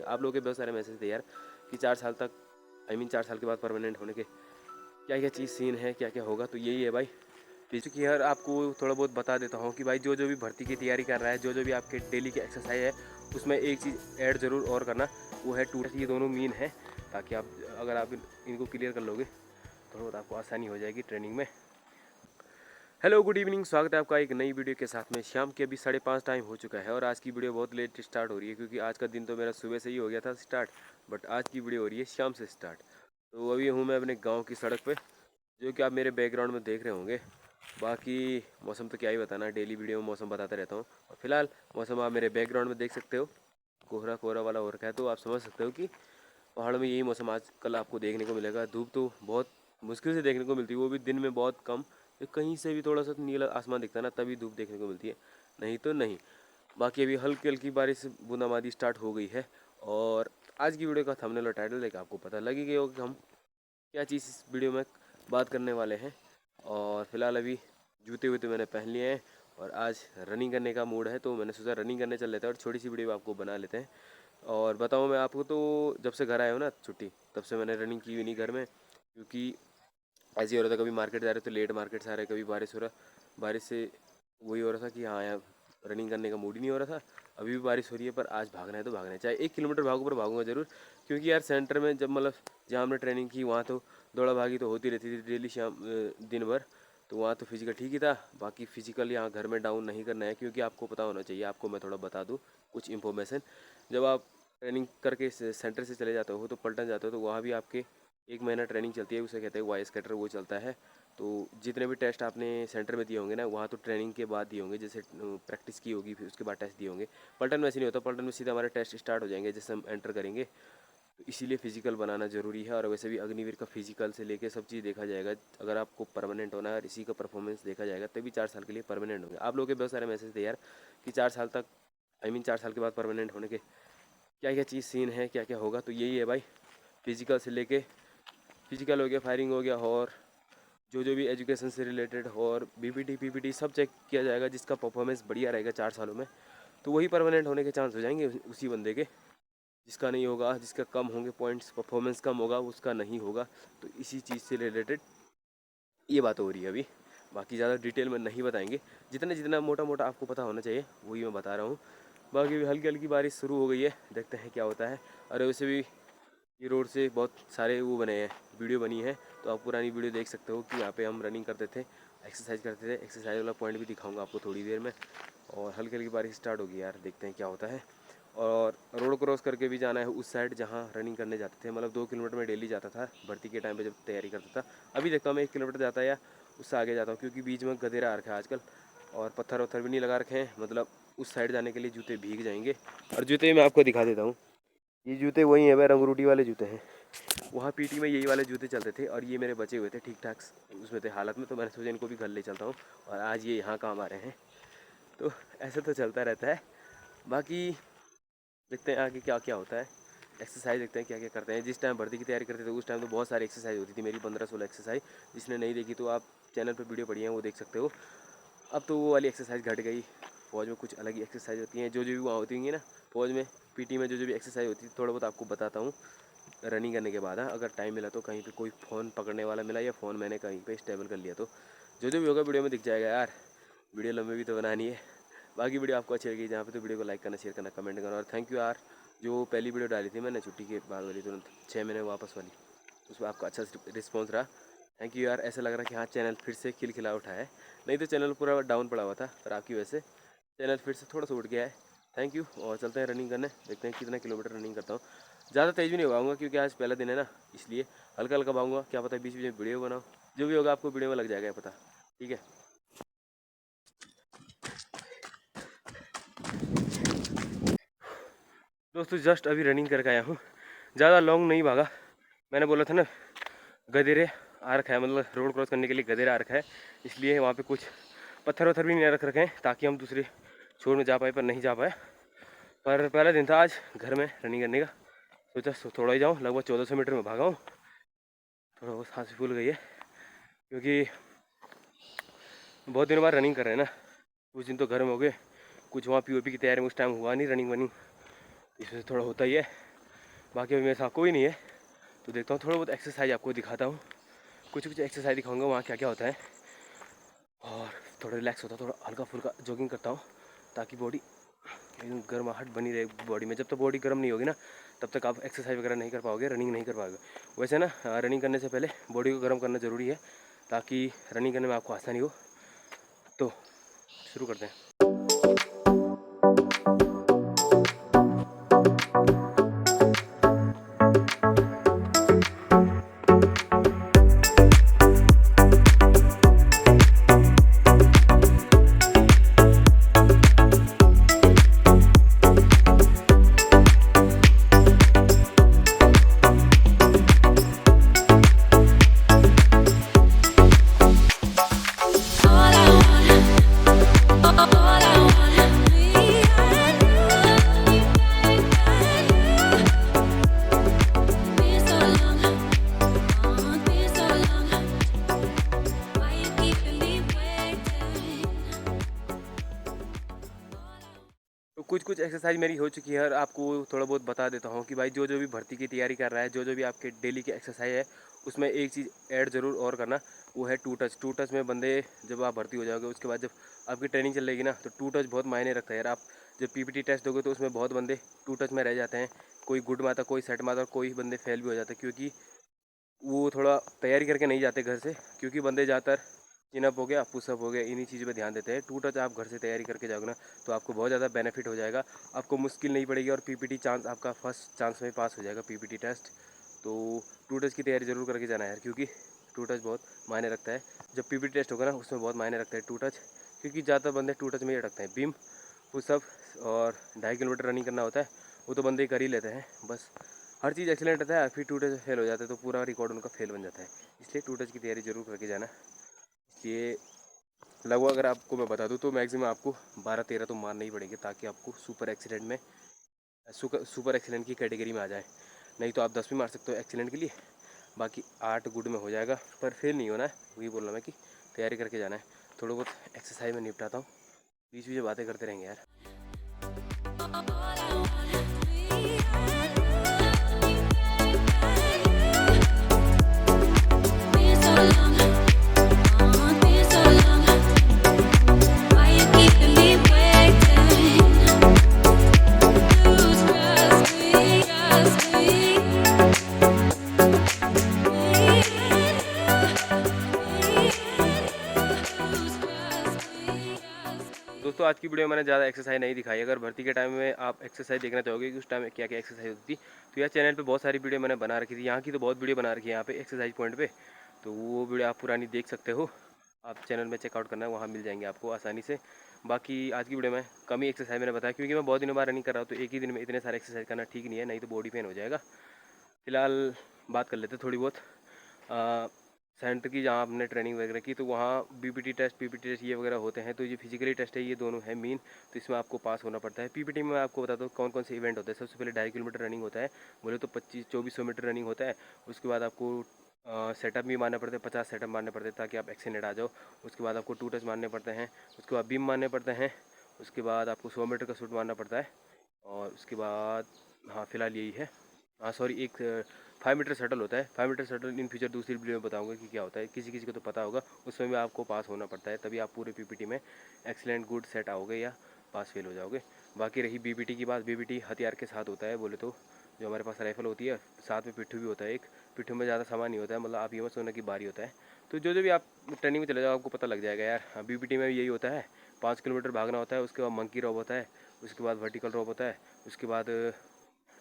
आप लोगों के बहुत सारे मैसेज थे यार कि 4 साल तक, आई मीन 4 साल के बाद परमानेंट होने के क्या क्या चीज़ सीन है, क्या क्या होगा। तो यही है भाई, बेसिक यार आपको थोड़ा बहुत बता देता हूँ कि भाई जो जो भी भर्ती की तैयारी कर रहा है, जो जो भी आपके डेली की एक्सरसाइज है, उसमें एक चीज़ ऐड ज़रूर और करना, वो है टू टेस्ट। ये दोनों मीन है, ताकि आप अगर आप इनको क्लियर कर लोगे थोड़ा बहुत आपको आसानी हो जाएगी ट्रेनिंग में। हेलो गुड इवनिंग, स्वागत है आपका एक नई वीडियो के साथ में। शाम के अभी 5:30 टाइम हो चुका है और आज की वीडियो बहुत लेट स्टार्ट हो रही है, क्योंकि आज का दिन तो मेरा सुबह से ही हो गया था स्टार्ट, बट आज की वीडियो हो रही है शाम से स्टार्ट। तो अभी हूँ मैं अपने गांव की सड़क पे, जो कि आप मेरे बैकग्राउंड में देख रहे होंगे। बाकी मौसम तो क्या ही बताना, डेली वीडियो में मौसम बताता रहता हूँ। और फिलहाल मौसम आप मेरे बैकग्राउंड में देख सकते हो, कोहरा कोहरा वाला हो रखा है। तो आप समझ सकते हो कि पहाड़ों में यही मौसम आज कल आपको देखने को मिलेगा। धूप तो बहुत मुश्किल से देखने को मिलती है, वो भी दिन में बहुत कम। कहीं से भी थोड़ा सा नीला आसमान दिखता है ना, तभी धूप देखने को मिलती है, नहीं तो नहीं। बाकी अभी हल्की हल्की बारिश बूंदाबांदी स्टार्ट हो गई है। और आज की वीडियो का थंबनेल और टाइटल देख आपको पता लग ही गया होगा कि हम क्या चीज़ इस वीडियो में बात करने वाले हैं। और फिलहाल अभी जूते वूते मैंने पहन लिए हैं और आज रनिंग करने का मूड है, तो मैंने सोचा रनिंग करने चल लेते हैं और छोटी सी वीडियो आपको बना लेते हैं। और बताऊँ मैं आपको, तो जब से घर आया हूँ ना छुट्टी, तब से मैंने रनिंग की हुई नहीं घर में, क्योंकि ऐसे ही हो रहा था, कभी मार्केट जा रहे तो लेट मार्केट से आ रहे, कभी बारिश हो रहा, बारिश से वही हो रहा था कि हाँ यार रनिंग करने का मूड ही नहीं हो रहा था। अभी भी बारिश हो रही है, पर आज भागना है तो भागना है, चाहे 1 किलोमीटर भागो पर भागूंगा ज़रूर। क्योंकि यार सेंटर में जब मतलब जहाँ हमने ट्रेनिंग की वहाँ तो दौड़ा भागी तो होती रहती थी डेली शाम दिन भर, तो वहाँ तो फिजिकल ठीक ही था। बाकी फिजिकल यहाँ घर में डाउन नहीं करना है, क्योंकि आपको पता होना चाहिए। आपको मैं थोड़ा बता दूँ कुछ इन्फॉर्मेशन। जब आप ट्रेनिंग करके सेंटर से चले जाते हो तो पलटन जाते हो, तो वहाँ भी आपके 1 महीना ट्रेनिंग चलती है, उसे कहते हैं वाई स्कैटर, वो चलता है। तो जितने भी टेस्ट आपने सेंटर में दिए होंगे ना, वहाँ तो ट्रेनिंग के बाद दिए होंगे, जैसे प्रैक्टिस की होगी फिर उसके बाद टेस्ट दिए होंगे। पलटन में ऐसे नहीं होता, पलटन में सीधा हमारे टेस्ट स्टार्ट हो जाएंगे जैसे हम एंटर करेंगे। तो इसीलिए फिजिकल बनाना ज़रूरी है। और वैसे भी अग्निवीर का फिजिकल से लेके सब चीज़ देखा जाएगा। अगर आपको परमानेंट होना है और इसी का परफॉर्मेंस देखा जाएगा, तभी 4 साल के लिए परमानेंट होंगे। आप लोगों के बहुत सारे मैसेज थे यार कि 4 साल तक, आई मीन 4 साल के बाद परमानेंट होने के क्या क्या चीज़ सीन है, क्या क्या होगा। तो यही है भाई, फिजिकल से लेके, फिजिकल हो गया, फायरिंग हो गया, और जो जो भी एजुकेशन से रिलेटेड, और बीपीटी पीपीटी सब चेक किया जाएगा। जिसका परफॉर्मेंस बढ़िया रहेगा 4 सालों में, तो वही परमानेंट होने के चांस हो जाएंगे उसी बंदे के। जिसका नहीं होगा, जिसका कम होंगे पॉइंट्स, परफॉर्मेंस कम होगा, उसका नहीं होगा। तो इसी चीज़ से रिलेटेड ये बात हो रही है अभी। बाकी ज़्यादा डिटेल में नहीं बताएंगे, जितना जितना मोटा मोटा आपको पता होना चाहिए वही मैं बता रहा हूँ। बाकी भी हल्की हल्की बारिश शुरू हो गई है, देखते हैं क्या होता है। और वैसे भी ये रोड से बहुत सारे वो बने हैं, वीडियो बनी है, तो आप पुरानी वीडियो देख सकते हो कि यहाँ पे हम रनिंग करते थे, एक्सरसाइज करते थे। एक्सरसाइज वाला पॉइंट भी दिखाऊंगा आपको थोड़ी देर में। और हल्की हल्की बारिश स्टार्ट होगी यार, देखते हैं क्या होता है। और रोड क्रॉस करके भी जाना है उस साइड जहाँ रनिंग करने जाते थे। मतलब 2 किलोमीटर में डेली जाता था भर्ती के टाइम पे जब तैयारी करता था। अभी देखता हूँ मैं 1 किलोमीटर जाता है या उससे आगे जाता हूँ, क्योंकि बीच में गधेरा आ रखा है आजकल, और पत्थर वत्थर भी नहीं लगा रखे हैं। मतलब उस साइड जाने के लिए जूते भीग जाएंगे। और जूते मैं आपको दिखा देता हूँ, ये जूते वही हैं भाई, रंगरूटी वाले जूते हैं। वहाँ पीटी में यही वाले जूते चलते थे, और ये मेरे बचे हुए थे ठीक ठाक उसमें थे हालत में, तो मैंने सोचा इनको भी घर ले चलता हूँ। और आज ये यहाँ काम आ रहे हैं। तो ऐसे तो चलता रहता है। बाकी देखते हैं आगे क्या क्या होता है। एक्सरसाइज देखते हैं क्या क्या करते हैं। जिस टाइम भर्ती की तैयारी करते थे उस टाइम तो बहुत सारी एक्सरसाइज होती थी मेरी, 15-16 एक्सरसाइज। जिसने नहीं देखी तो आप चैनल पर वीडियो पड़ी है, वो देख सकते हो। अब तो वो वाली एक्सरसाइज घट गई। फौज में कुछ अलग ही एक्सरसाइज होती हैं, जो जो भी वहाँ होती होंगी ना फौज में, पीटी में जो जो भी एक्सरसाइज होती है, थोड़ा बहुत आपको बताता हूँ रनिंग करने के बाद। हाँ, अगर टाइम मिला तो, कहीं पे कोई फ़ोन पकड़ने वाला मिला या फ़ोन मैंने कहीं पे स्टेबल कर लिया, तो जो जो भी होगा वीडियो में दिख जाएगा यार। वीडियो लंबी भी तो बनानी है। बाकी वीडियो आपको अच्छी लगी जहाँ पे, तो वीडियो को लाइक करना, शेयर करना, कमेंट करना। और थैंक यू यार, जो पहली वीडियो डाली थी मैंने छुट्टी के बाद वाली, तुरंत 6 महीने वापस वाली, उसमें आपका अच्छा रिस्पॉन्स रहा। थैंक यू यार। ऐसा लग रहा है कि हाँ चैनल फिर से खिलखिला उठा है, नहीं तो चैनल पूरा डाउन पड़ा हुआ था, पर आपकी वजह से चैनल फिर से थोड़ा सा उठ गया है। Thank you. और चलते हैं रनिंग करने, देखते हैं कितना किलोमीटर रनिंग करता हूँ। ज़्यादा तेज़ भी नहीं भागूंगा, क्योंकि आज पहला दिन है ना, इसलिए हल्का हल्का भागूंगा। क्या पता बीच बीच में वीडियो बनाओ, जो भी होगा आपको वीडियो में लग जाएगा पता, ठीक है। दोस्तों जस्ट अभी रनिंग करके आया हूँ, ज़्यादा लॉन्ग नहीं भागा। मैंने बोला था ना गधेरे आ रखा है, मतलब रोड क्रॉस करने के लिए गधेरा आ रखा है, इसलिए वहाँ पे कुछ पत्थर वत्थर भी नहीं रख रखे हैं, ताकि हम दूसरे छोर में जा पाए, पर नहीं जा पाए। पर पहला दिन था आज घर में रनिंग करने का, सोचा थोड़ा ही जाऊँ। लगभग 1400 मीटर में भागा हूँ। थोड़ा बहुत सांस फूल गई है, क्योंकि बहुत दिनों बाद रनिंग कर रहे हैं ना। कुछ दिन तो घर में हो गए, कुछ वहाँ पीओपी की तैयारी में उस टाइम हुआ नहीं रनिंग वनिंग, इसमें से थोड़ा होता ही है। बाकी अभी मेरे साथ कोई नहीं है, तो देखता हूँ थोड़ा बहुत एक्सरसाइज आपको दिखाता हूँ। कुछ कुछ एक्सरसाइज दिखाऊंगा वहाँ क्या क्या होता है, और थोड़ा रिलैक्स होता है, थोड़ा हल्का फुल्का जॉगिंग करता हूँ ताकि बॉडी एकदम गर्माहट बनी रहे बॉडी में। जब तक बॉडी गर्म नहीं होगी ना तब तक आप एक्सरसाइज वगैरह नहीं कर पाओगे, रनिंग नहीं कर पाओगे। वैसे ना रनिंग करने से पहले बॉडी को गर्म करना ज़रूरी है ताकि रनिंग करने में आपको आसानी हो। तो शुरू करते हैं। तो कुछ एक्सरसाइज मेरी हो चुकी है और आपको थोड़ा बहुत बता देता हूँ कि भाई जो जो भी भर्ती की तैयारी कर रहा है, जो जो भी आपके डेली की एक्सरसाइज है, उसमें एक चीज़ ऐड ज़रूर और करना, वो है टू टच। टू टच में बंदे जब आप भर्ती हो जाओगे उसके बाद जब आपकी ट्रेनिंग चल रहेगी ना, तो टू टच बहुत मायने रखता है यार। आप जब पीपीटी टेस्ट दोगे तो उसमें बहुत बंदे टू टच में रह जाते हैं, कोई गुड मारता, कोई सेट मारता, और कोई बंदे फेल भी हो जाते हैं क्योंकि वो थोड़ा तैयारी करके नहीं जाते घर से। क्योंकि बंदे ज़्यादातर चिनअप हो गया, पुशअप हो गया, इन्हीं चीज़ों पे ध्यान देते हैं। टू टच आप घर से तैयारी करके जाओगे ना तो आपको बहुत ज़्यादा बेनिफिट हो जाएगा, आपको मुश्किल नहीं पड़ेगी, और पीपीटी चांस आपका फर्स्ट चांस में पास हो जाएगा पीपीटी टेस्ट। तो टू टच की तैयारी ज़रूर करके जाना है यार, क्योंकि टू टच बहुत मायने रखता है। जब पीपीटी टेस्ट होगा ना उसमें बहुत मायने रखता है टू टच, क्योंकि ज़्यादातर बंदे टू टच में ही अटकते हैं। बीम, पुशअप और 2.5 किलोमीटर रनिंग करना होता है, वो तो बंदे कर ही लेते हैं। बस हर चीज़ एक्सीलेंट रहता है, फिर टू टच फेल हो जाता है तो पूरा रिकॉर्ड उनका फेल बन जाता है। इसलिए टू टच की तैयारी ज़रूर करके जाना। ये लगभग अगर आपको मैं बता दूं तो मैक्सिमम आपको 12-13 तो मारना ही पड़ेंगे ताकि आपको सुपर एक्सीलेंट में सुपर एक्सीलेंट की कैटेगरी में आ जाए। नहीं तो आप 10 भी मार सकते हो एक्सीलेंट के लिए, बाकी 8 गुड में हो जाएगा, पर फेल नहीं होना है। वही बोल रहा मैं कि तैयारी करके जाना है। थोड़ा बहुत एक्सरसाइज में निपटाता हूँ, बीच बीच बातें करते रहेंगे यार। दोस्तों आज की वीडियो में मैंने ज़्यादा एक्सरसाइज नहीं दिखाई। अगर भर्ती के टाइम में आप एक्सरसाइज देखना चाहोगे कि उस टाइम में क्या क्या एक्सरसाइज होती थी, तो यह चैनल पे बहुत सारी वीडियो मैंने बना रखी थी। यहाँ की तो बहुत वीडियो बना रखी है यहाँ पे एक्सरसाइज पॉइंट पे, तो वो वीडियो आप पुरानी देख सकते हो। आप चैनल में चेकआउट करना है, वहाँ मिल जाएंगे आपको आसानी से। बाकी आज की वीडियो में कम ही एक्सरसाइज मैंने बताया, क्योंकि मैं बहुत दिनों बाद रनिंग कर रहा हूँ, तो एक ही दिन में इतने सारे एक्सरसाइज करना ठीक नहीं है, नहीं तो बॉडी पेन हो जाएगा। फिलहाल बात कर लेते थोड़ी बहुत सेंटर की, जहाँ आपने ट्रेनिंग वगैरह की, तो वहाँ पीपीटी टेस्ट ये वगैरह होते हैं। तो ये फिजिकली टेस्ट है, ये दोनों है मेन, तो इसमें आपको पास होना पड़ता है। पीपीटी में मैं आपको बताता हूँ कौन कौन से इवेंट होते हैं। सबसे पहले 2.5 किलोमीटर रनिंग होता है, बोले तो 2400 मीटर रनिंग होता है। उसके बाद आपको सेटअप भी मारने पड़ते हैं, 50 सेटअप मारने पड़ते हैं ताकि आप एक्सीलेंट आ जाओ। उसके बाद आपको टू टच मारने पड़ते हैं, उसके बाद बीम मारने पड़ते हैं, उसके बाद आपको 100 मीटर का शूट मारना पड़ता है, और उसके बाद हाँ फिलहाल यही है। हाँ सॉरी, एक 5 मीटर शटल होता है। 5 मीटर शटल इन फ्यूचर दूसरी वीडियो में बताऊंगा कि क्या होता है, किसी किसी को तो पता होगा। उसमें भी आपको पास होना पड़ता है, तभी आप पूरे पीपीटी में एक्सीलेंट गुड सेट आओगे या पास फेल हो जाओगे। बाकी रही बीबीटी की बात, बीबीटी हथियार के साथ होता है। बोले तो जो हमारे पास राइफल होती है, साथ में पिट्ठू भी होता है। एक पिट्ठू में ज़्यादा सामान नहीं होता है, मतलब आप ये मत सोचना कि भारी होता है। तो जो जो भी आप ट्रेनिंग में चले जाओ आपको पता लग जाएगा यार। बीबीटी में भी यही होता है, 5 किलोमीटर भागना होता है, उसके बाद मंकी रॉप होता है, उसके बाद वर्टिकल रॉप होता है, उसके बाद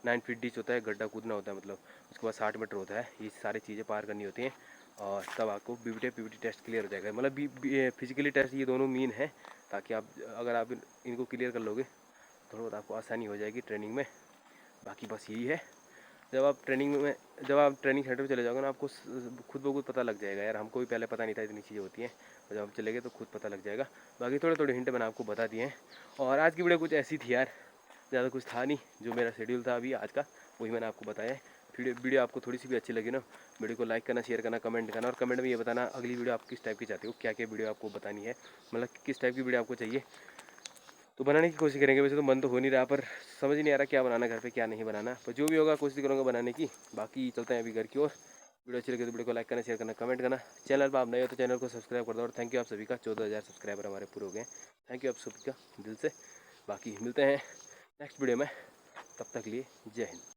9 फीट डिच होता है, गड्ढा कूदना होता है मतलब, उसके बाद 60 मीटर होता है। ये सारी चीज़ें पार करनी होती हैं, और तब आपको पीपीटी टेस्ट क्लियर हो जाएगा। मतलब फिजिकली टेस्ट ये दोनों मीन है, ताकि आप अगर आप इनको क्लियर कर लोगे थोड़ा बहुत आपको आसानी हो जाएगी ट्रेनिंग में। बाकी बस यही है, जब आप ट्रेनिंग सेंटर पर चले जाओगे ना, आपको खुद ब खुद पता लग जाएगा यार। हमको भी पहले पता नहीं था इतनी चीज़ें होती हैं, तो जब हम चले गए तो खुद पता लग जाएगा। बाकी थोड़े थोड़े हिंट मैंने आपको बता दिए हैं। और आज की वीडियो कुछ ऐसी थी यार, ज़्यादा कुछ था नहीं। जो मेरा शेड्यूल था अभी आज का, वही मैंने आपको बताया है। वीडियो आपको थोड़ी सी भी अच्छी लगी ना, वीडियो को लाइक करना, शेयर करना, कमेंट करना, और कमेंट में ये बताना अगली वीडियो आप किस टाइप की चाहते हो, क्या क्या वीडियो आपको बतानी है, मतलब किस टाइप की वीडियो आपको चाहिए। तो बनाने की कोशिश करेंगे। वैसे तो मन तो हो नहीं रहा, पर समझ नहीं आ रहा क्या बनाना घर पे क्या नहीं बनाना, पर जो भी होगा कोशिश करूँगा बनाने की। बाकी चलते हैं अभी घर की ओर। वीडियो अच्छी लगे तो वीडियो को लाइक करना, शेयर करना, कमेंट करना। चैनल पर आप नए हो तो चैनल को सब्सक्राइब कर दो। और थैंक यू आप सभी का, 14,000 सब्सक्राइबर हमारे पूरे हो गए। थैंक यू आप सभी का दिल से। बाकी मिलते हैं नेक्स्ट वीडियो में, तब तक लिए जय हिंद।